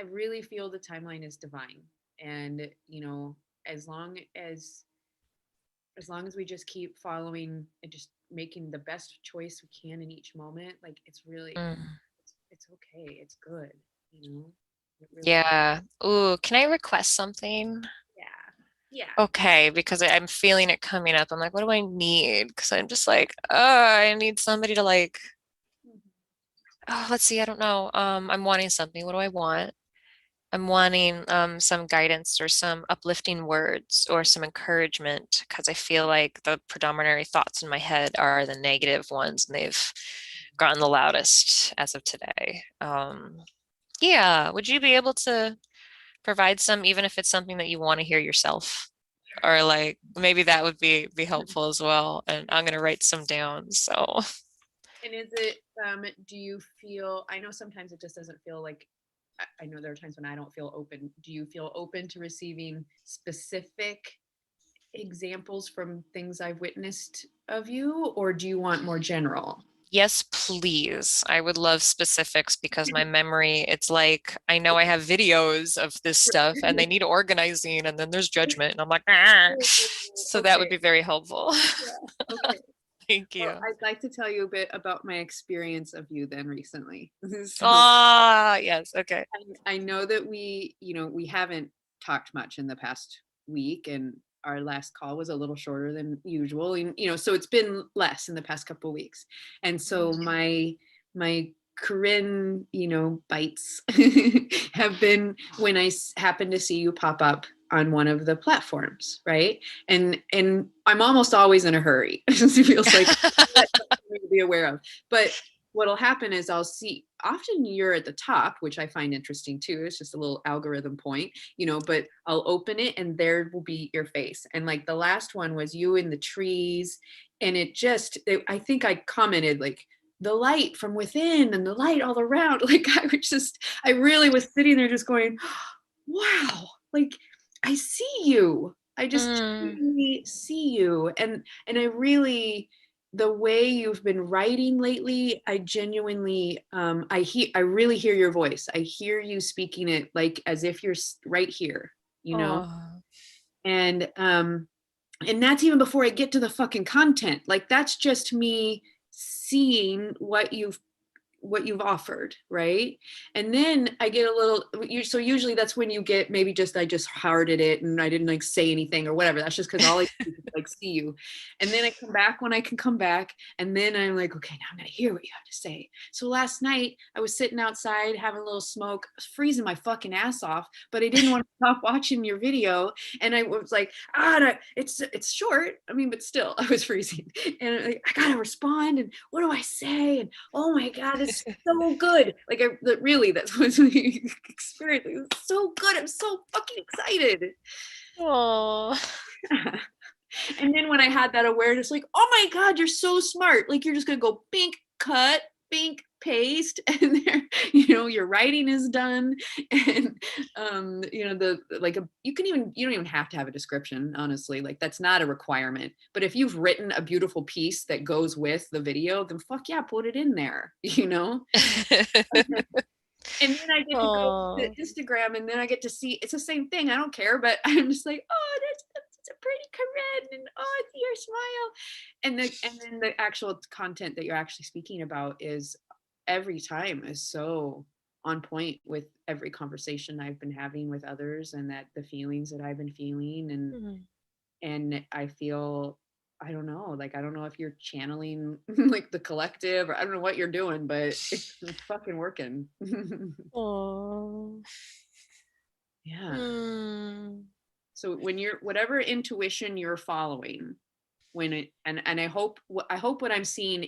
I really feel the timeline is divine. And, you know, as long as as long as we just keep following and just making the best choice we can in each moment, like it's really Mm. it's okay. It's good, you know? It really Yeah. Ooh, can I request something? yeah. Yeah. Okay, because I'm feeling it coming up. I'm like, what do I need? Because I'm just like, oh, I need somebody to like, Mhm. oh, let's see, I don't know. I'm wanting something. What do I want? I'm wanting some guidance or some uplifting words or some encouragement because I feel like the predominant thoughts in my head are the negative ones and they've gotten the loudest as of today. Yeah, would you be able to provide some, even if it's something that you want to hear yourself? Or like maybe that would be helpful as well. And I'm gonna write some down. So And is it, do you feel, I know sometimes it just doesn't feel like, I know there are times when I don't feel open. Do you feel open to receiving specific examples from things I've witnessed of you, or do you want more general? yes, please. I would love specifics because my memory, it's like I know I have videos of this stuff and they need organizing and then there's judgment and I'm like, ah. So that would Okay. be very helpful. Yeah. Okay. Thank Well, you. I'd like to tell you a bit about my experience of you then recently. So Ah, yes. Okay. I know that we, you know, we haven't talked much in the past week, and our last call was a little shorter than usual. And, you know, so it's been less in the past couple of weeks. And so my Corinne, you know, bites have been when happen to see you pop up on one of the platforms, right? And I'm almost always in a hurry. It feels like that's something to be aware of. But what'll happen is I'll see, often you're at the top, which I find interesting too. It's just a little algorithm point, you know, but I'll open it and there will be your face. And like the last one was you in the trees. And I think I commented like the light from within and the light all around. Like I really was sitting there just going, wow, like I see you. I just Mm, truly see you. And I really, the way you've been writing lately, I genuinely, I really hear your voice. I hear you speaking it like as if you're right here, you know? oh, And, um, and that's even before I get to the fucking content. Like that's just me seeing what you've offered, right? And then I get a little, so usually that's when you get maybe just I just hearted it and I didn't like say anything or whatever. That's just because all I do is like see you. And then I come back when I can come back, and then I'm like, okay, now I'm gonna hear what you have to say. So last night I was sitting outside having a little smoke, freezing my fucking ass off, but I didn't want to stop watching your video. And I was like, no, it's short. I mean, but still I was freezing. And I gotta respond. And what do I say? And oh my God, it's so good. Like really, that's what we experienced. It's so good. I'm so fucking excited. oh. And then when I had that awareness, like, oh my God, you're so smart. Like you're just gonna go bink, cut, bink, paste, and there, you know, your writing is done. And you know, you don't even have to have a description, honestly. Like that's not a requirement. But if you've written a beautiful piece that goes with the video, then fuck yeah, put it in there, you know? And then I get to go to Oh. Instagram, and then I get to see it's the same thing. I don't care, but I'm just like, oh, that's a pretty Corinne, and oh, I see your smile. And then the actual content that you're actually speaking about is every time is so on point with every conversation I've been having with others, and that the feelings that I've been feeling. And I feel, I don't know, like I don't know if you're channeling like the collective, or I don't know what you're doing, but it's fucking working. Oh. Yeah. Mm. So when you're, whatever intuition you're following, when it, and I hope what I'm seeing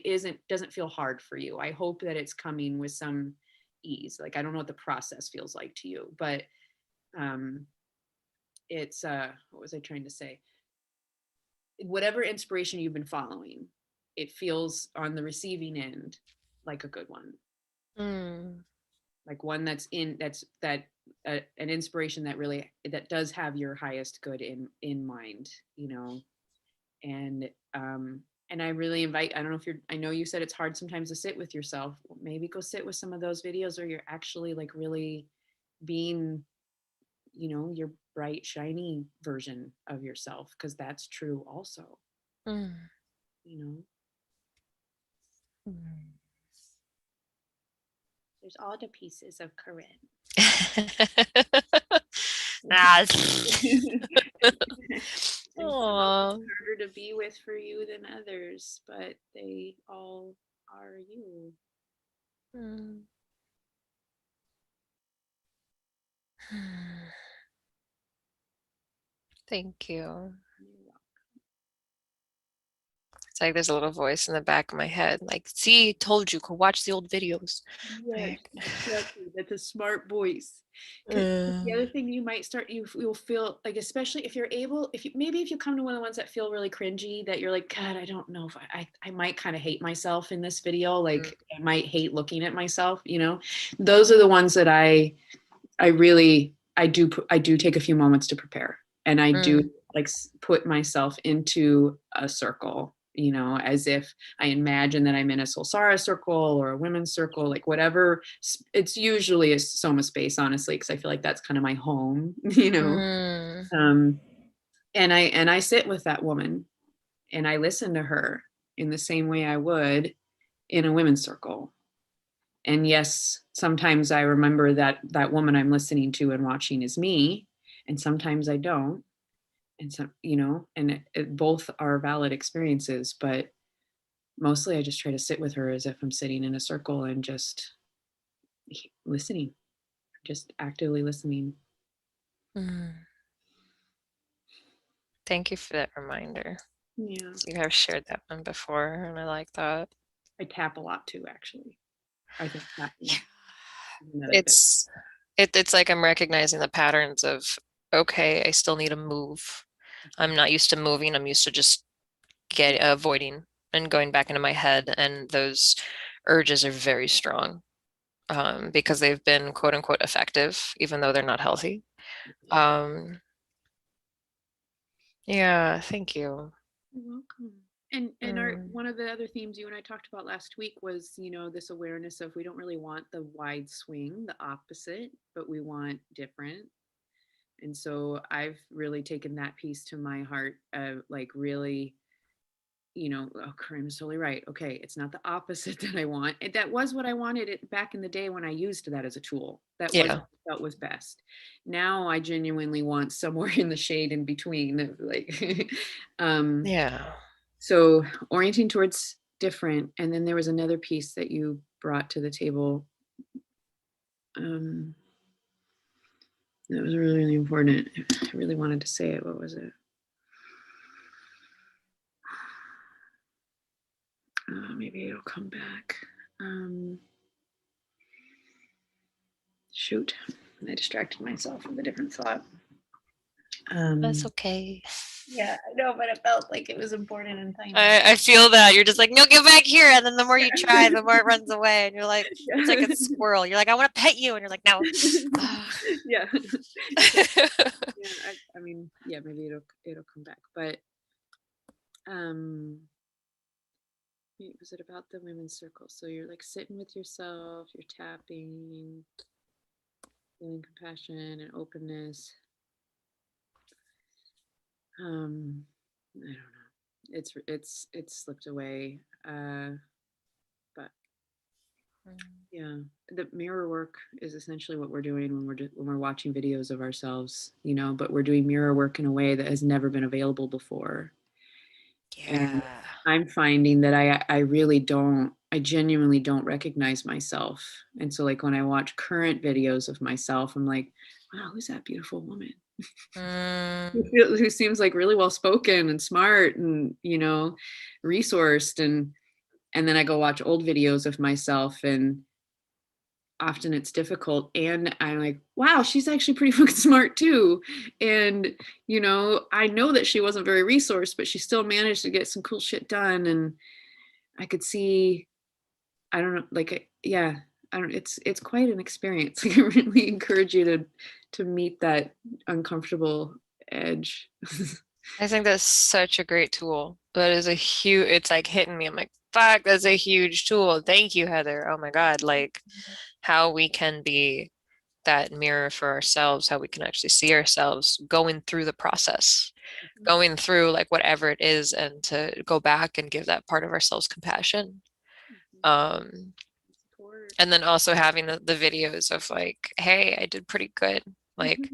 doesn't feel hard for you. I hope that it's coming with some ease. Like I don't know what the process feels like to you, but um it's what was I trying to say? Whatever inspiration you've been following, it feels on the receiving end like a good one. Mm. Like one an inspiration that really that does have your highest good in mind, you know. And and I really invite, I don't know if you're, I know you said it's hard sometimes to sit with yourself. Maybe go sit with some of those videos where you're actually like really being, your bright, shiny version of yourself, because that's true also, Mm. you know. Mm. There's all the pieces of Corinne. Ah. And some of Aw. them harder to be with for you than others, but they all are you. Mm. Thank you. It's like there's a little voice in the back of my head, like, see, told you, go watch the old videos. Yes, Like, exactly. That's a smart voice. Because the other um, thing you might start, you'll feel like, especially if you're able, if you come to one of the ones that feel really cringy, that you're like, God, I don't know if I might kind of hate myself in this video. Like I might hate looking at myself, those are the ones that I do take a few moments to prepare, and I do mm, like put myself into a circle, as if I imagine that I'm in a Solsara circle or a women's circle, like whatever. It's usually a Soma space, honestly, because I feel like that's kind of my home, mm, Um, and I sit with that woman and I listen to her in the same way I would in a women's circle. And yes, sometimes I remember that that woman I'm listening to and watching is me, and sometimes I don't. And so, and both are valid experiences, but mostly I just try to sit with her as if I'm sitting in a circle and just listening, just actively listening. mm. Thank you for that reminder. Yeah. You have shared that one before, and I like that. I tap a lot too, actually. I think Yeah. tapping is another thing. It's like I'm recognizing the patterns of, okay, I still need to move. I'm not used to moving. I'm used to just avoiding and going back into my head, and those urges are very strong, because they've been quote unquote effective, even though they're not healthy. Um, yeah, thank you. You're welcome. And Mm, one of the other themes you and I talked about last week was, this awareness of we don't really want the wide swing, the opposite, but we want different. And so I've really taken that piece to my heart of like really, oh, Corinne is totally right. Okay, it's not the opposite that I want. That was what I wanted it back in the day when I used that as a tool. That was yeah, what I felt was best. Now I genuinely want somewhere in the shade in between, like, um, yeah. so orienting towards different. And then there was another piece that you brought to the table, um, that was really, really important. I really wanted to say it. What was it? Maybe it'll come back. Shoot, I distracted myself with a different thought. That's Um, okay. yeah, I know, but it felt like it was important and timely. I feel that you're just like, no, get back here. And then the more you try, the more it runs away. And you're like, it's like a Yeah. squirrel. You're like, I want to pet you. And you're like, no. Yeah. So, yeah, I mean, yeah, maybe it'll come back. But was it about the women's circle? So you're like sitting with yourself, you're tapping, feeling compassion and openness. I don't know. It's slipped away. But yeah, the mirror work is essentially what we're doing when we're watching videos of ourselves, but we're doing mirror work in a way that has never been available before. And Yeah. I'm finding that I genuinely don't recognize myself. And so like when I watch current videos of myself, I'm like, wow, who's that beautiful woman? Mm, Who seems like really well spoken and smart and, resourced, and then I go watch old videos of myself, and often it's difficult, and I'm like, wow, she's actually pretty fucking smart too. And I know that she wasn't very resourced, but she still managed to get some cool shit done. And I could see, I don't know, like, yeah, I don't, it's quite an experience. Like, I really encourage you to meet that uncomfortable edge. I think that's such a great tool. That is a huge, it's like hitting me. I'm like, fuck, that's a huge tool. Thank you, Heather. Oh my God. Like how we can be that mirror for ourselves, how we can actually see ourselves going through the process, going through like whatever it is, and to go back and give that part of ourselves compassion. Um, Support. and then also having the videos of like, hey, I did pretty good. Like,